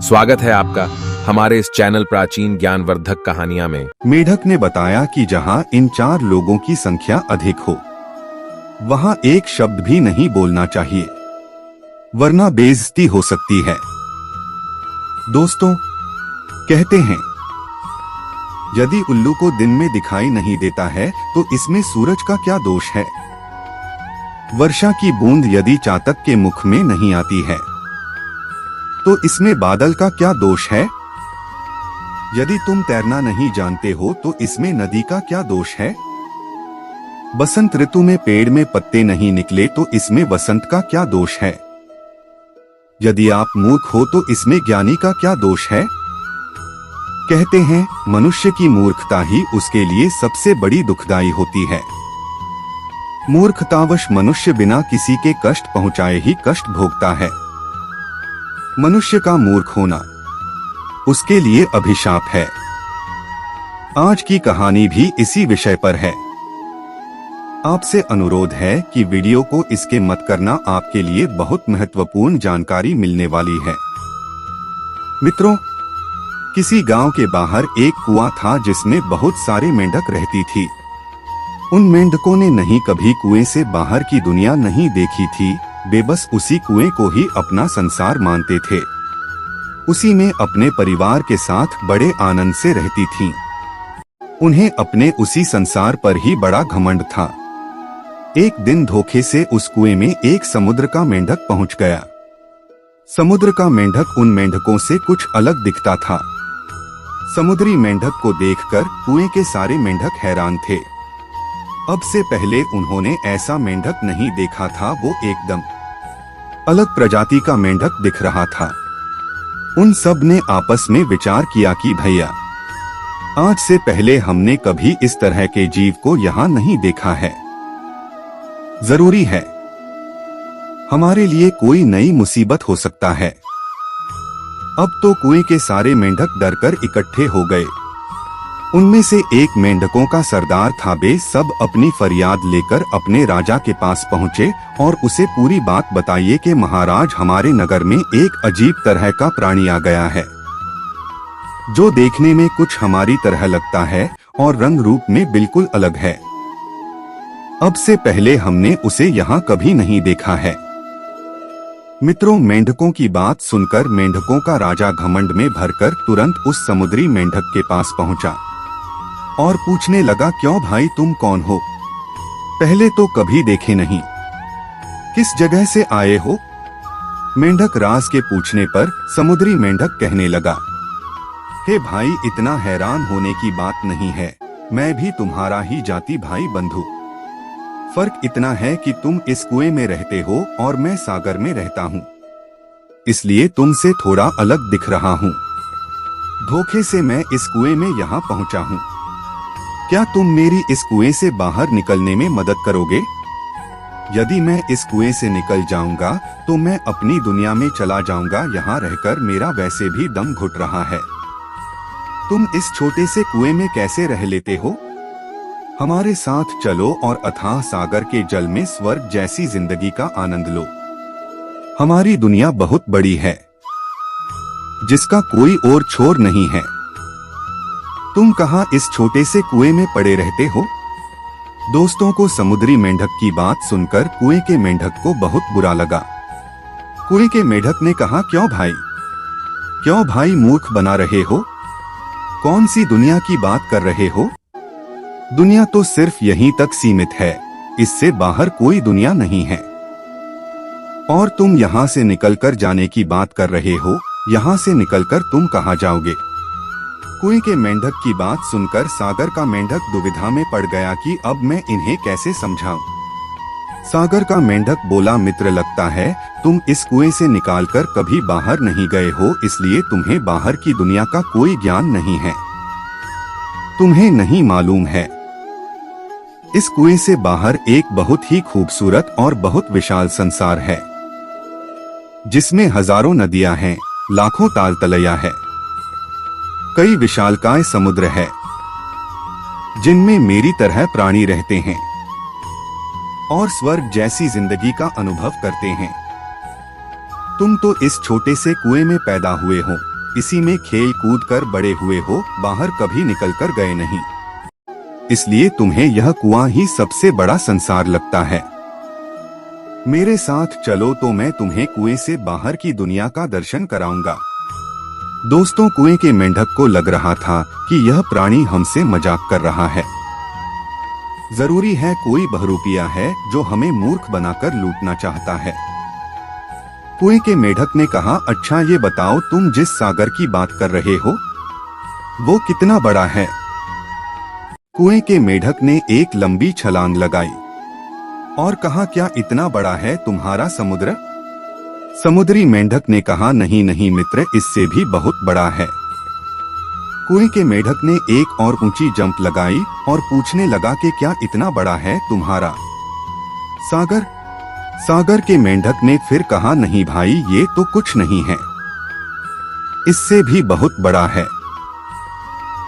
स्वागत है आपका हमारे इस चैनल प्राचीन ज्ञानवर्धक कहानियां में। मेढक ने बताया कि जहां इन 4 लोगों की संख्या अधिक हो, वहां एक शब्द भी नहीं बोलना चाहिए, वरना बेइज्जती हो सकती है। दोस्तों, कहते हैं यदि उल्लू को दिन में दिखाई नहीं देता है तो इसमें सूरज का क्या दोष है। वर्षा की बूंद यदि चातक के मुख में नहीं आती है तो इसमें बादल का क्या दोष है। यदि तुम तैरना नहीं जानते हो तो इसमें नदी का क्या दोष है। बसंत ऋतु में पेड़ में पत्ते नहीं निकले तो इसमें वसंत का क्या दोष है। यदि आप मूर्ख हो तो इसमें ज्ञानी का क्या दोष है। कहते हैं मनुष्य की मूर्खता ही उसके लिए सबसे बड़ी दुखदाई होती है। मूर्खतावश मनुष्य बिना किसी के कष्ट पहुंचाए ही कष्ट भोगता है। मनुष्य का मूर्ख होना उसके लिए अभिशाप है। आज की कहानी भी इसी विषय पर है। आपसे अनुरोध है कि वीडियो को इसके मत करना, आपके लिए बहुत महत्वपूर्ण जानकारी मिलने वाली है। मित्रों, किसी गांव के बाहर एक कुआं था जिसमें बहुत सारे मेंढक रहती थी। उन मेंढकों ने नहीं कभी कुएं से बाहर की दुनिया नहीं देखी थी, बेबस उसी कुएं को ही अपना संसार मानते थे। उसी में अपने परिवार के साथ बड़े आनंद से रहती थीं। उन्हें अपने उसी संसार पर ही बड़ा घमंड था। एक दिन धोखे से उस कुएं में एक समुद्र का मेंढक पहुंच गया। समुद्र का मेंढक उन मेंढकों से कुछ अलग दिखता था। समुद्री मेंढक को देखकर कुएं के सारे मेंढक हैरान थे। अब से पहले उन्होंने ऐसा मेंढक नहीं देखा था। वो एकदम अलग प्रजाति का मेंढक दिख रहा था। उन सब ने आपस में विचार किया कि भैया, आज से पहले हमने कभी इस तरह के जीव को यहाँ नहीं देखा है। जरूरी है, हमारे लिए कोई नई मुसीबत हो सकता है। अब तो कुएं के सारे मेंढक डरकर इकट्ठे हो गए। उनमें से एक मेंढकों का सरदार था। वे सब अपनी फरियाद लेकर अपने राजा के पास पहुंचे और उसे पूरी बात बताइए कि महाराज, हमारे नगर में एक अजीब तरह का प्राणी आ गया है जो देखने में कुछ हमारी तरह लगता है और रंग रूप में बिल्कुल अलग है। अब से पहले हमने उसे यहाँ कभी नहीं देखा है। मित्रों, मेंढकों की बात सुनकर मेंढकों का राजा घमंड में भरकर तुरंत उस समुद्री मेंढक के पास पहुंचा और पूछने लगा, क्यों भाई, तुम कौन हो? पहले तो कभी देखे नहीं, किस जगह से आए हो? मेंढक राज के पूछने पर समुद्री मेंढक कहने लगा, हे भाई, इतना हैरान होने की बात नहीं है। मैं भी तुम्हारा ही जाति भाई बंधु। फर्क इतना है कि तुम इस कुएं में रहते हो और मैं सागर में रहता हूँ, इसलिए तुमसे थोड़ा अलग दिख रहा हूँ। धोखे से मैं इस कुएं में यहाँ पहुँचा हूँ। क्या तुम मेरी इस कुएं से बाहर निकलने में मदद करोगे? यदि मैं इस कुएं से निकल जाऊंगा तो मैं अपनी दुनिया में चला जाऊंगा। यहाँ रहकर मेरा वैसे भी दम घुट रहा है। तुम इस छोटे से कुएं में कैसे रह लेते हो? हमारे साथ चलो और अथाह सागर के जल में स्वर्ग जैसी जिंदगी का आनंद लो। हमारी दुनिया बहुत बड़ी है जिसका कोई और छोर नहीं है। तुम कहाँ इस छोटे से कुएं में पड़े रहते हो? दोस्तों को समुद्री मेंढक की बात सुनकर कुएं के मेंढक को बहुत बुरा लगा। कुएं के मेंढक ने कहा, क्यों भाई मूर्ख बना रहे हो? कौन सी दुनिया की बात कर रहे हो? दुनिया तो सिर्फ यहीं तक सीमित है, इससे बाहर कोई दुनिया नहीं है। और तुम यहाँ से निकलकर जाने की बात कर रहे हो। यहाँ से निकलकर तुम कहाँ जाओगे? कुएं के मेंढक की बात सुनकर सागर का मेंढक दुविधा में पड़ गया कि अब मैं इन्हें कैसे समझाऊं। सागर का मेंढक बोला, मित्र, लगता है तुम इस कुएं से निकालकर कभी बाहर नहीं गए हो, इसलिए तुम्हें बाहर की दुनिया का कोई ज्ञान नहीं है। तुम्हें नहीं मालूम है, इस कुएं से बाहर एक बहुत ही खूबसूरत और बहुत विशाल संसार है जिसमें हजारों नदियां हैं, लाखों ताल तलैया है, कई विशालकाय समुद्र है जिनमें मेरी तरह प्राणी रहते हैं और स्वर्ग जैसी जिंदगी का अनुभव करते हैं। तुम तो इस छोटे से कुएं में पैदा हुए हो, इसी में खेल कूद कर बड़े हुए हो, बाहर कभी निकल कर गए नहीं, इसलिए तुम्हें यह कुआं ही सबसे बड़ा संसार लगता है। मेरे साथ चलो तो मैं तुम्हें कुएं से बाहर की दुनिया का दर्शन कराऊंगा। दोस्तों, कुएं के मेंढक को लग रहा था कि यह प्राणी हमसे मजाक कर रहा है। जरूरी है कोई बहरूपिया है जो हमें मूर्ख बनाकर लूटना चाहता है। कुएं के मेंढक ने कहा, अच्छा ये बताओ, तुम जिस सागर की बात कर रहे हो वो कितना बड़ा है? कुएं के मेंढक ने एक लंबी छलांग लगाई और कहा, क्या इतना बड़ा है तुम्हारा समुद्र? समुद्री मेंढक ने कहा, नहीं नहीं मित्र, इससे भी बहुत बड़ा है। कुएं के मेंढक ने एक और ऊंची जंप लगाई और पूछने लगा कि क्या इतना बड़ा है तुम्हारा सागर? सागर के मेंढक ने फिर कहा, नहीं भाई, ये तो कुछ नहीं है, इससे भी बहुत बड़ा है।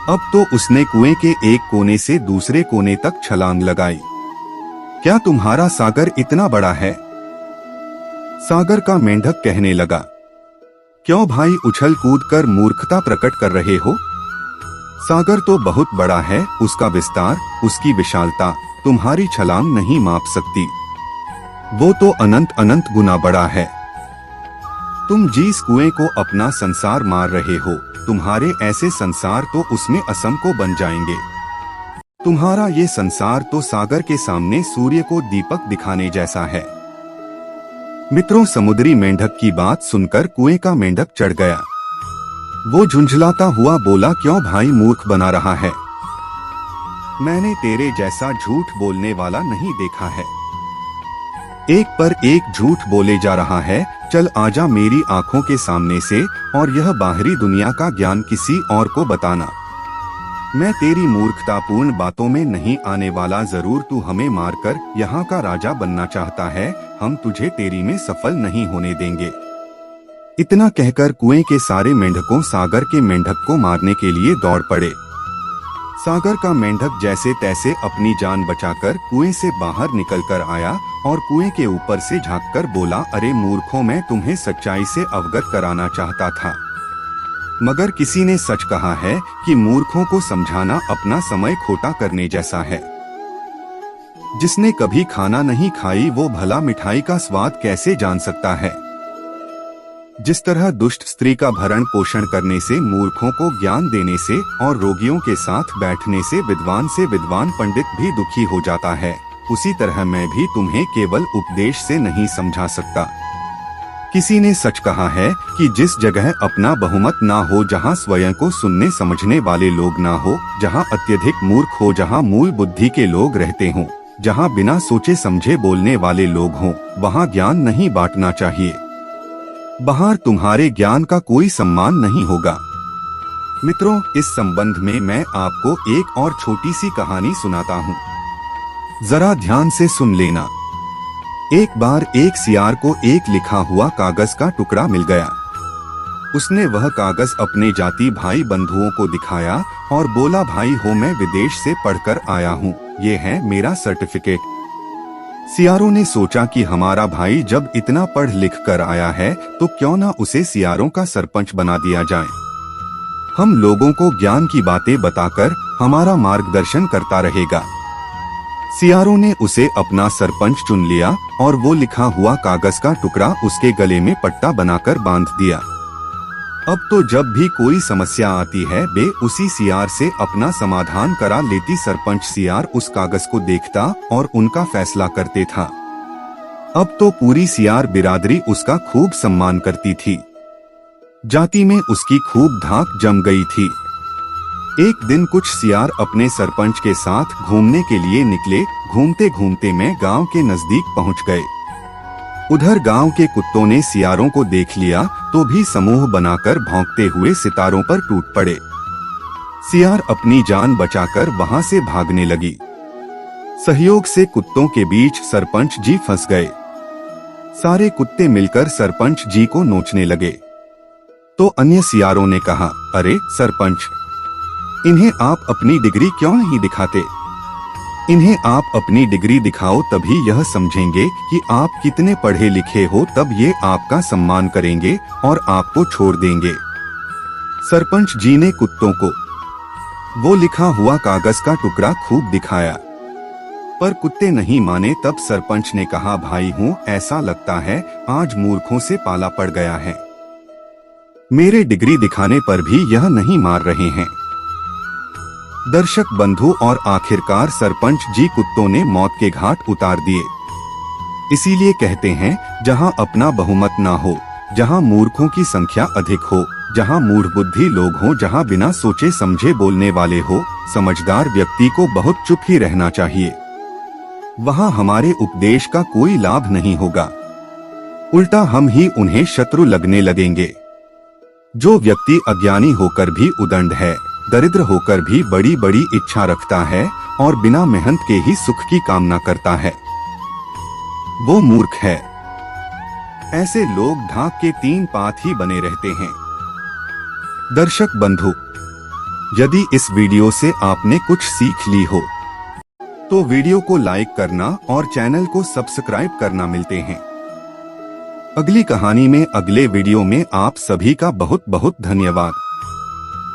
अब तो उसने कुएं के एक कोने से दूसरे कोने तक छलांग लगाई। क्या तुम्हारा सागर इतना बड़ा है? सागर का मेंढक कहने लगा, क्यों भाई उछल कूद कर मूर्खता प्रकट कर रहे हो? सागर तो बहुत बड़ा है, उसका विस्तार, उसकी विशालता तुम्हारी छलांग नहीं माप सकती। वो तो अनंत अनंत गुना बड़ा है। तुम जिस कुएं को अपना संसार मार रहे हो, तुम्हारे ऐसे संसार तो उसमें असम को बन जाएंगे। तुम्हारा ये संसार तो सागर के सामने सूर्य को दीपक दिखाने जैसा है। मित्रों, समुद्री मेंढक की बात सुनकर कुएं का मेंढक चढ़ गया। वो झुंझलाता हुआ बोला, क्यों भाई मूर्ख बना रहा है? मैंने तेरे जैसा झूठ बोलने वाला नहीं देखा है। एक पर एक झूठ बोले जा रहा है। चल आजा मेरी आंखों के सामने से और यह बाहरी दुनिया का ज्ञान किसी और को बताना। मैं तेरी मूर्खतापूर्ण बातों में नहीं आने वाला। जरूर तू हमें मारकर यहाँ का राजा बनना चाहता है, हम तुझे तेरी में सफल नहीं होने देंगे। इतना कहकर कुएं के सारे मेंढकों सागर के मेंढक को मारने के लिए दौड़ पड़े। सागर का मेंढक जैसे तैसे अपनी जान बचाकर कुएं से बाहर निकलकर आया और कुएं के ऊपर से झांककर बोला, अरे मूर्खों, मैं तुम्हें सच्चाई से अवगत कराना चाहता था, मगर किसी ने सच कहा है कि मूर्खों को समझाना अपना समय खोटा करने जैसा है। जिसने कभी खाना नहीं खाई वो भला मिठाई का स्वाद कैसे जान सकता है? जिस तरह दुष्ट स्त्री का भरण पोषण करने से, मूर्खों को ज्ञान देने से और रोगियों के साथ बैठने से विद्वान पंडित भी दुखी हो जाता है, उसी तरह मैं भी तुम्हें केवल उपदेश से नहीं समझा सकता। किसी ने सच कहा है कि जिस जगह अपना बहुमत ना हो, जहाँ स्वयं को सुनने समझने वाले लोग ना हो, जहाँ अत्यधिक मूर्ख हो, जहाँ मूल बुद्धि के लोग रहते हों, जहाँ बिना सोचे समझे बोलने वाले लोग हों, वहाँ ज्ञान नहीं बांटना चाहिए। बाहर तुम्हारे ज्ञान का कोई सम्मान नहीं होगा। मित्रों, इस संबंध में मैं आपको एक और छोटी सी कहानी सुनाता हूँ, जरा ध्यान से सुन लेना। एक बार एक सियार को एक लिखा हुआ कागज का टुकड़ा मिल गया। उसने वह कागज अपने जाति भाई बंधुओं को दिखाया और बोला, भाई हो, मैं विदेश से पढ़कर आया हूँ, ये है मेरा सर्टिफिकेट। सियारों ने सोचा कि हमारा भाई जब इतना पढ़ लिख कर आया है तो क्यों ना उसे सियारों का सरपंच बना दिया जाए। हम लोगों को ज्ञान की बातें बताकर हमारा मार्गदर्शन करता रहेगा। सियारों ने उसे अपना सरपंच चुन लिया और वो लिखा हुआ कागज का टुकड़ा उसके गले में पट्टा बनाकर बांध दिया। अब तो जब भी कोई समस्या आती है, वे उसी सियार से अपना समाधान करा लेती। सरपंच सियार उस कागज को देखता और उनका फैसला करते था। अब तो पूरी सियार बिरादरी उसका खूब सम्मान करती थी। जाति में उसकी खूब धाक जम गई थी। एक दिन कुछ सियार अपने सरपंच के साथ घूमने के लिए निकले। घूमते घूमते में गांव के नजदीक पहुंच गए। उधर गांव के कुत्तों ने सियारों को देख लिया तो भी समूह बनाकर भौंकते हुए सितारों पर टूट पड़े। सियार अपनी जान बचाकर वहां से भागने लगी। सहयोग से कुत्तों के बीच सरपंच जी फंस गए। सारे कुत्ते मिलकर सरपंच जी को नोचने लगे तो अन्य सियारों ने कहा, अरे सरपंच, इन्हें आप अपनी डिग्री क्यों नहीं दिखाते? इन्हें आप अपनी डिग्री दिखाओ, तभी यह समझेंगे कि आप कितने पढ़े लिखे हो, तब ये आपका सम्मान करेंगे और आपको छोड़ देंगे। सरपंच जी ने कुत्तों को वो लिखा हुआ कागज का टुकड़ा खूब दिखाया, पर कुत्ते नहीं माने। तब सरपंच ने कहा, भाई हूँ, ऐसा लगता है आज मूर्खों से पाला पड़ गया है। मेरे डिग्री दिखाने पर भी यह नहीं मार रहे हैं। दर्शक बंधु, और आखिरकार सरपंच जी कुत्तों ने मौत के घाट उतार दिए। इसीलिए कहते हैं, जहां अपना बहुमत ना हो, जहां मूर्खों की संख्या अधिक हो, जहां मूढ़ बुद्धि लोग हों, जहां बिना सोचे समझे बोलने वाले हो, समझदार व्यक्ति को बहुत चुप ही रहना चाहिए। वहां हमारे उपदेश का कोई लाभ नहीं होगा, उल्टा हम ही उन्हें शत्रु लगने लगेंगे। जो व्यक्ति अज्ञानी होकर भी उदंड है, दरिद्र होकर भी बड़ी बड़ी इच्छा रखता है और बिना मेहनत के ही सुख की कामना करता है, वो मूर्ख है। ऐसे लोग ढाक के 3 पात ही बने रहते हैं। दर्शक बंधु, यदि इस वीडियो से आपने कुछ सीख ली हो तो वीडियो को लाइक करना और चैनल को सब्सक्राइब करना। मिलते हैं अगली कहानी में, अगले वीडियो में। आप सभी का बहुत बहुत धन्यवाद।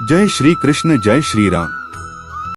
जय श्री कृष्ण, जय श्री राम।